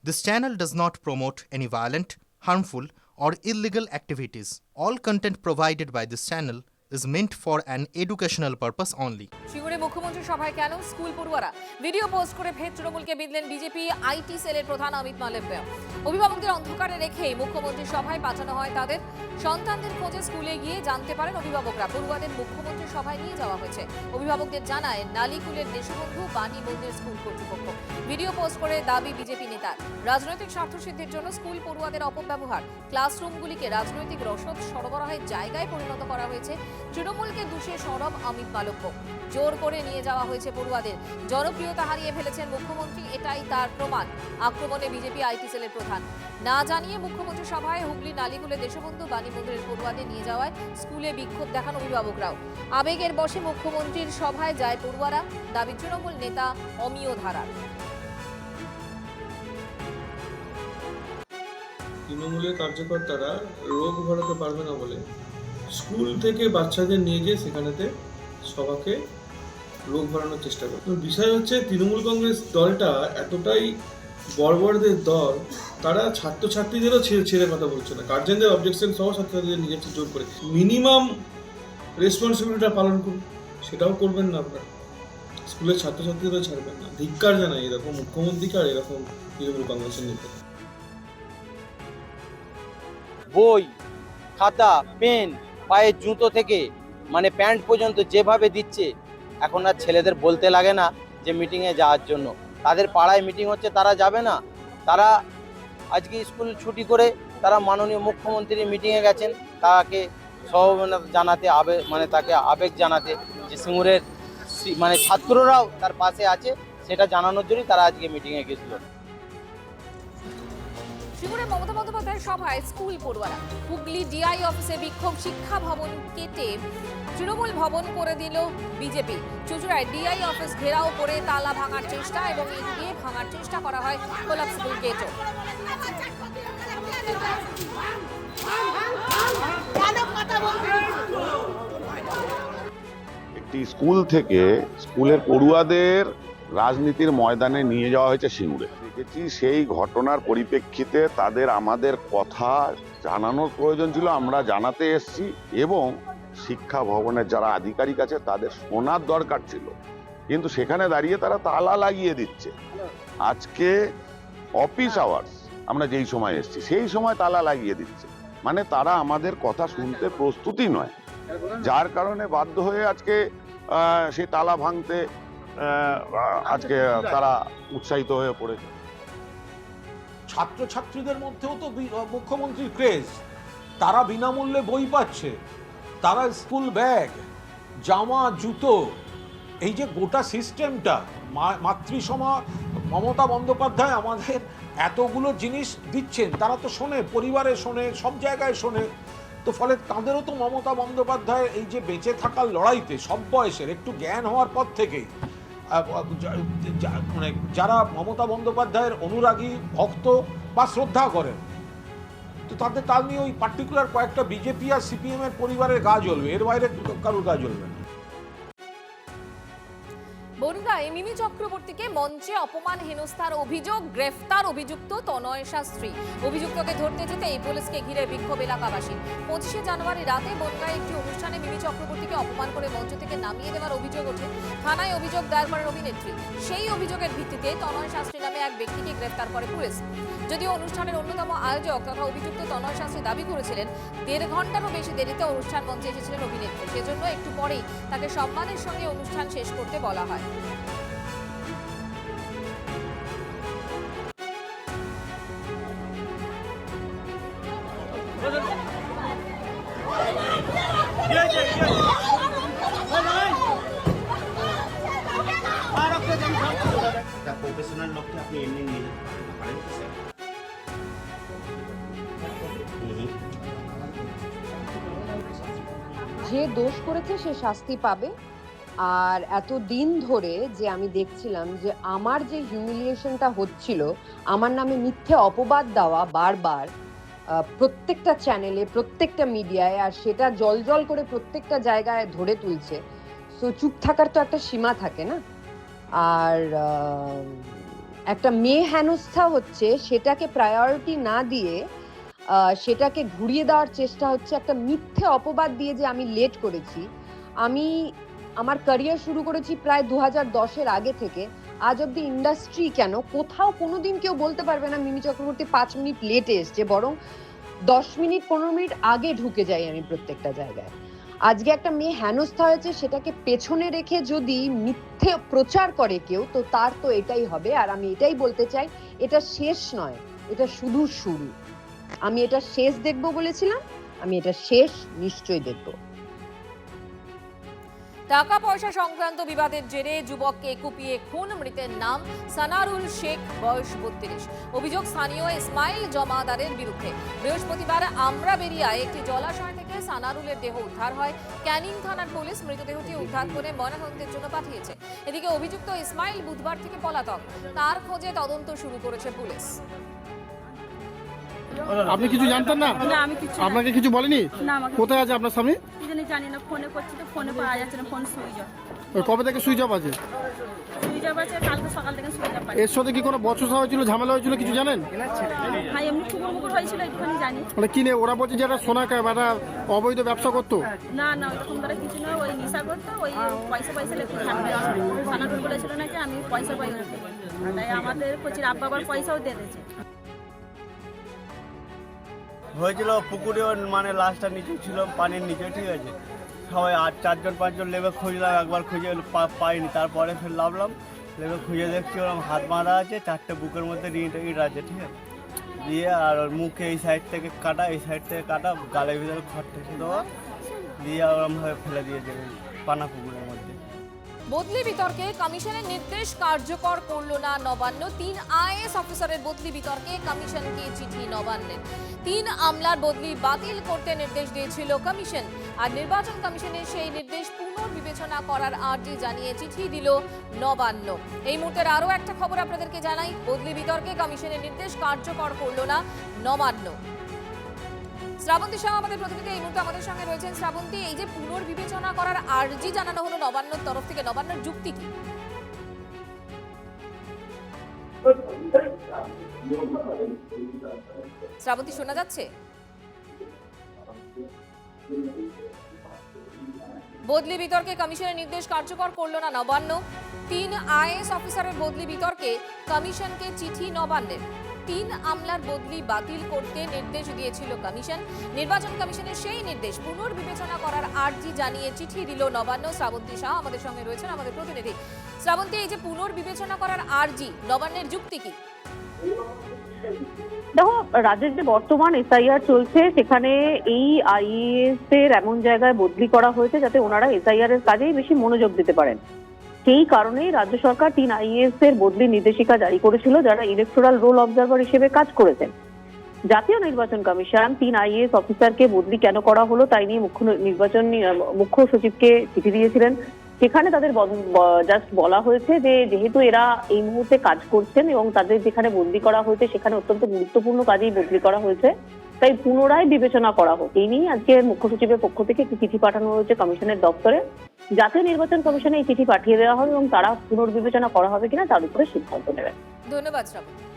This channel does not promote any violent, harmful, or illegal activities. All content provided by this channel is meant for an educational purpose only. সিঙ্গুরে মুখ্যমন্ত্রী সভায় কেন school পড়ুয়ারা video post করে ফের তৃণমূলকে বিঁধলেন BJP IT সেলের প্রধান অমিত মালব্য। অভিভাবকদের অন্ধকারে রেখেই মুখ্যমন্ত্রী সভায় পাঠানো হয় তাদের সন্তানদের খোঁজে স্কুলে গিয়ে জানতে পারেন অভিভাবকরা পড়ুয়াদের মুখ্যমন্ত্রী সভায় নিয়ে যাওয়া হয়েছে। অভিভাবকদের জানায় নালিকুলের দেশবন্ধু বাণী মন্দির স্কুল কর্তৃপক্ষ। ভিডিও পোস্ট করে দাবি বিজেপি নেতার রাজনৈতিক স্বার্থসিদ্ধির জন্য স্কুল পড়ুয়াদের অপব্যবহার, ক্লাসরুমগুলিকে রাজনৈতিক রসদ সরবরাহের জায়গায় পরিণত করা হয়েছে। তৃণমূলকে দোষে সরব অমিত মালব্য। জোর করে নিয়ে যাওয়া হয়েছে পড়ুয়াদের। জনপ্রিয়তা হারিয়ে ফেলেছেন মুখ্যমন্ত্রী, এটাই তার প্রমাণ। আক্রমণে বিজেপি আইটি সেলের প্রধান। না জানিয়ে মুখ্যমন্ত্রী সভায় হুগলি নালিকুলে দেশবন্ধু বাণী মন্দিরের পড়ুয়াদের নিয়ে যাওয়ায় স্কুলে বিক্ষোভ দেখান অভিভাবকরাও। আবেগের বশে মুখ্যমন্ত্রীর সভায় যায় পড়ুয়ারা, দাবি তৃণমূল নেতা অমিয় ধারার। তৃণমূলের কার্যকর্তারা রোগ ভরাতে পারবে না বলে স্কুল থেকে বাচ্চাদের নিয়ে গিয়ে সেখানেতে সবাকে রোগ ভরানোর চেষ্টা করে। বিষয় হচ্ছে তৃণমূল কংগ্রেস দলটা এতটাই বর্বরদের দল, তারা ছাত্রছাত্রীদেরও ছেড়ে কথা বলছে না। গার্জেনদের অবজেকশন সহ ছাত্রছাত্রীদের নিজের জোর করে মিনিমাম রেসপন্সিবিলিটিটা পালন করুন, সেটাও করবেন না আপনারা। স্কুলের ছাত্রছাত্রীদেরও ছাড়বেন না। ধিক্কার জানাই এরকম মুখ্যমন্ত্রীকে আর এরকম তৃণমূল কংগ্রেসের নেতা। বই, খাতা, পেন, পায়ের জুতো থেকে মানে প্যান্ট পর্যন্ত যেভাবে দিচ্ছে, এখন আর ছেলেদের বলতে লাগে না যে মিটিংয়ে যাওয়ার জন্য। তাদের পাড়ায় মিটিং হচ্ছে, তারা যাবে না। তারা আজকে স্কুল ছুটি করে তারা মাননীয় মুখ্যমন্ত্রীর মিটিংয়ে গেছেন, তাকে সহমত জানাতে, তাকে আবেগ জানাতে যে সিঙ্গুরের ছাত্ররাও তার পাশে আছে, সেটা জানানোর জন্যই তারা আজকে মিটিংয়ে গেছিল। সিঙ্গুরে মমতা বন্দ্যোপাধ্যায়ের সভায় স্কুল পড়ুয়ারা। হুগলি ডিআই অফিসে বিক্ষোভ, শিক্ষা ভবন কেটে তৃণমূল ভবন করে দিল বিজেপি। চুঁচুড়ায় ডিআই অফিস ঘেরাও করে তালা ভাঙার চেষ্টা এবং ইট দিয়ে ভাঙার চেষ্টা করা হয় কোলাপসিবল গেটও। একটি স্কুল থেকে স্কুলের পড়ুয়াদের রাজনীতির ময়দানে নিয়ে যাওয়া হয়েছে সিঙ্গুরে। দেখেছি সেই ঘটনার পরিপ্রেক্ষিতে তাদের আমাদের কথা জানানোর প্রয়োজন ছিল, আমরা জানাতে এসেছি এবং শিক্ষা ভবনের যারা আধিকারিক আছে তাদের শোনার দরকার ছিল, কিন্তু সেখানে দাঁড়িয়ে তারা তালা লাগিয়ে দিচ্ছে। আজকে অফিস আওয়ার্স আমরা যেই সময় এসেছি সেই সময় তালা লাগিয়ে দিচ্ছে, মানে তারা আমাদের কথা শুনতে প্রস্তুতই নয়, যার কারণে বাধ্য হয়ে আজকে সেই তালা ভাঙতে আজকে তারা উৎসাহিত হয়ে পড়েছে। ছাত্রছাত্রীদের মধ্যেও তো মুখ্যমন্ত্রীর ক্রেজ, তারা বিনামূল্যে বই পাচ্ছে, তারা স্কুল ব্যাগ, জামা, জুতো, এই যে গোটা সিস্টেমটা, মাতৃসমা মমতা বন্দ্যোপাধ্যায় আমাদের এতগুলো জিনিস দিচ্ছেন, তারা তো শোনে, পরিবারে শোনে, সব জায়গায় শোনে। তো ফলে তাদেরও তো মমতা বন্দ্যোপাধ্যায়ের এই যে বেঁচে থাকার লড়াইতে সব বয়সের একটু জ্ঞান হওয়ার পর থেকেই যারা মমতা বন্দ্যোপাধ্যায়ের অনুরাগী, ভক্ত বা শ্রদ্ধা করেন, তো তার নিয়ে ওই পার্টিকুলার কয়েকটা বিজেপি আর সিপিএম এর পরিবারের গা জ্বলবে, এর বাইরে কারোর গা জ্বলবে না। বনগাঁয় মিমি চক্রবর্তীকে মঞ্চে অপমান হেনস্থার অভিযোগ, গ্রেফতার অভিযুক্ত তনয় শাস্ত্রী। অভিযুক্তকে ধরতে যেতে এই পুলিশকে ঘিরে বিক্ষোভ এলাকাবাসী। 25শে জানুয়ারি রাতে বনগাঁয় একটি অনুষ্ঠানে মিমি চক্রবর্তীকে অপমান করে মঞ্চ থেকে নামিয়ে দেওয়ার অভিযোগ ওঠে। থানায় অভিযোগ দায়ের করেন অভিনেত্রী। সেই অভিযোগের ভিত্তিতে তনয় শাস্ত্রী নামে এক ব্যক্তিকে গ্রেফতার করে পুলিশ। যদিও অনুষ্ঠানের অন্যতম আয়োজক তথা অভিযুক্ত তনয় শাস্ত্রী দাবি করেছিলেন 1.5 ঘন্টারও বেশি দেরিতে অনুষ্ঠান মঞ্চে এসেছিলেন অভিনেত্রী, সেজন্য একটু পরেই তাকে সম্মানের সঙ্গে অনুষ্ঠান শেষ করতে বলা হয়। প্রফেশনাল লোককে আপনি এমনি নিয়ে যেতে পারেন স্যার। যে দোষ করেছে সে শাস্তি পাবে। আর এত দিন ধরে যে আমি দেখছিলাম যে আমার যে হিউমিলিয়েশনটা হচ্ছিল, আমার নামে মিথ্যে অপবাদ দেওয়া বারবার প্রত্যেকটা চ্যানেলে, প্রত্যেকটা মিডিয়ায়, আর সেটা জল করে প্রত্যেকটা জায়গায় ধরে তুলছে। সো চুপ থাকার তো একটা সীমা থাকে না। আর একটা মেয়ে হেনস্থা হচ্ছে, সেটাকে প্রায়োরিটি না দিয়ে সেটাকে ঘুরিয়ে দেওয়ার চেষ্টা হচ্ছে, একটা মিথ্যে অপবাদ দিয়ে যে আমি লেট করেছি। আমি আমার ক্যারিয়ার শুরু করেছি প্রায় 2010-এর আগে থেকে। আজ অব্দি ইন্ডাস্ট্রি কেন কোথাও কোনোদিন কেউ বলতে পারবে না মিমি চক্রবর্তী 5 মিনিট লেটে এসছে, বরং 10 মিনিট 15 মিনিট আগে ঢুকে যাই আমি প্রত্যেকটা জায়গায়। আজকে একটা মেয়ে হেনস্থা হয়েছে, সেটাকে পেছনে রেখে যদি মিথ্যে প্রচার করে কেউ, তো তার তো এটাই হবে। আর আমি এটাই বলতে চাই, এটা শেষ নয়, এটা শুধু শুরু। আমি এটা শেষ দেখবো বলেছিলাম, আমি এটা শেষ নিশ্চয়ই দেখবো। টাকা পয়সা সংক্রান্ত বিবাদের জেরে যুবককে কুপিয়ে খুন, মৃতের নাম সানারুল শেখ, বয়স 32। অভিযোগ স্থানীয় ইসমাইল জমাদারের বিরুদ্ধে। বৃহস্পতিবার আমরাবেরিয়ায় একটি জলাশয় থেকে সানারুলের দেহ উদ্ধার হয়। ক্যানিং থানার পুলিশ মৃতদেহটি উদ্ধার করে ময়নাতদন্তের জন্য পাঠিয়েছে। এদিকে অভিযুক্ত ইসমাইল বুধবার থেকে পলাতক, তার খোঁজে তদন্ত শুরু করেছে পুলিশ। আপনি কিছু জানতেন না? না, আমি কিছু আপনাকে কিছু বলেনি? না, আমাকে কোথায় আছে আপনার স্বামী? কি জানি না, ফোনে করছি তো ফোনে পাওয়া যাচ্ছে না, ফোন সুইচ অফ। ওই কবে থেকে সুইচ অফ আছে? সুইচ অফ আছে, কালকে সকাল থেকে সুইচ অফ আছে। এর সাথে কি কোনো বচসা হয়েছিল, ঝামেলা হয়েছিল, কিছু জানেন? হ্যাঁ, এমনি টুকুর মুকুর হয়েছিল, একটুখানি জানি। মানে কি নেই, ওরা বলছে যে এটা সোনা একটা অবৈধ ব্যবসা করতো? না না, ওইরকম ধরে কিছু না, ওই নেশা করতো, ওই পয়সা একটু ঝামেলা ছিল। সানাটুল বলেছিল নাকি আমি পয়সা পাই, তাই আমাদের কোচির আব্বা আবার পয়সাও দিয়ে দিয়েছে। হয়েছিল পুকুরে, মানে লাশটা নিচে ছিল, পানির নিচে, ঠিক আছে। সবাই 4-5জন লেবে খুঁজলাম, একবার খুঁজে পাইনি। তারপরে ফের নামলাম, লেবে খুঁজে দেখছি ওরকম হাত বাঁধা আছে, 4টে বুকের মধ্যে ইট আছে, ঠিক আছে। দিয়ে আর ওর মুখে এই সাইড থেকে কাটা, এই সাইড থেকে কাটা, গালের ভিতরে খড় ঠেকে দেওয়া, দিয়ে ওরকমভাবে ফেলে দিয়েছে পানা পুকুরের মধ্যে। বদলি বিতর্কে কমিশনের নির্দেশ কার্যকর করল না নবান্ন। 3 আইএএস অফিসারের বদলি বিতর্কে কমিশনকে চিঠি নবান্নের। 3 আমলার বদলি বাতিল করতে নির্দেশ দিয়েছিল কমিশন, আর নির্বাচন কমিশনের সেই নির্দেশ পুনর্বিবেচনা করার আর্জি জানিয়ে চিঠি দিল নবান্ন। এই মুহূর্তের আরও একটা খবর আপনাদেরকে জানাই, বদলি বিতর্কে কমিশনের নির্দেশ কার্যকর করল না নবান্ন। শ্রাবন্তী শাহ আমাদের প্রতিনিধি এই মুহূর্তে আমাদের সঙ্গে রয়েছেন। শ্রাবন্তী, এই যে পুনর্বিবেচনা করার আর্জি জানানো হলো নবান্নর তরফ থেকে, নবান্নর যুক্তি কি? শ্রাবন্তী, শোনা যাচ্ছে? বদলি বিতর্কে কমিশনের নির্দেশ কার্যকর করলো না নবান্ন। 3 আইএএস অফিসারের বদলি বিতর্কে কমিশনকে চিঠি নবান্নের। 3 আমলার বদলি বাতিল করতে নির্দেশ দিয়েছিল কমিশন। নির্বাচন কমিশনের সেই নির্দেশ পুনর্বিবেচনা করার আর্জি জানিয়ে চিঠি দিল নবান্ন। শ্রাবন্তী শাহ আমাদের সঙ্গে রয়েছেন, আমাদের প্রতিনিধি। শ্রাবন্তী, এই যে পুনর্বিবেচনা করার আর্জি, নবান্নের যুক্তি কি? দেখো, রাজ্যের যে বর্তমান এসআইআর চলছে, সেখানে এই আইএএস এর এমন জায়গায় বদলি করা হয়েছে যাতে ওনারা এসআইআর এর কাজেই বেশি মনোযোগ দিতে পারেন। সেই কারণেই রাজ্য সরকার 3 আইএএস এর বদলি নির্দেশিকা জারি করেছিল, যারা ইলেকটোরাল রোল অবজারভার হিসেবে কাজ করেছেন। জাতীয় নির্বাচন কমিশন 3 আইএএস অফিসারকে বদলি কেন করা হলো তাই নিয়ে মুখ্য সচিবকে চিঠি দিয়েছিলেন। সেখানে তাদের জাস্ট বলা হয়েছে যে যেহেতু এরা এই মুহূর্তে কাজ করছেন এবং তাদের যেখানে বদলি করা হয়েছে সেখানে অত্যন্ত গুরুত্বপূর্ণ কাজেই বদলি করা হয়েছে, তাই পুনরায় বিবেচনা করা হোক। এই নিয়ে আজকে মুখ্য সচিবের পক্ষ থেকে একটি চিঠি পাঠানো হয়েছে কমিশনের দপ্তরে। জাতীয় নির্বাচন কমিশনে এই চিঠি পাঠিয়ে দেওয়া হবে এবং তারা পুনর্বিবেচনা করা হবে কিনা তার উপরে সিদ্ধান্ত নেবে। ধন্যবাদ শ্রাবন্তী।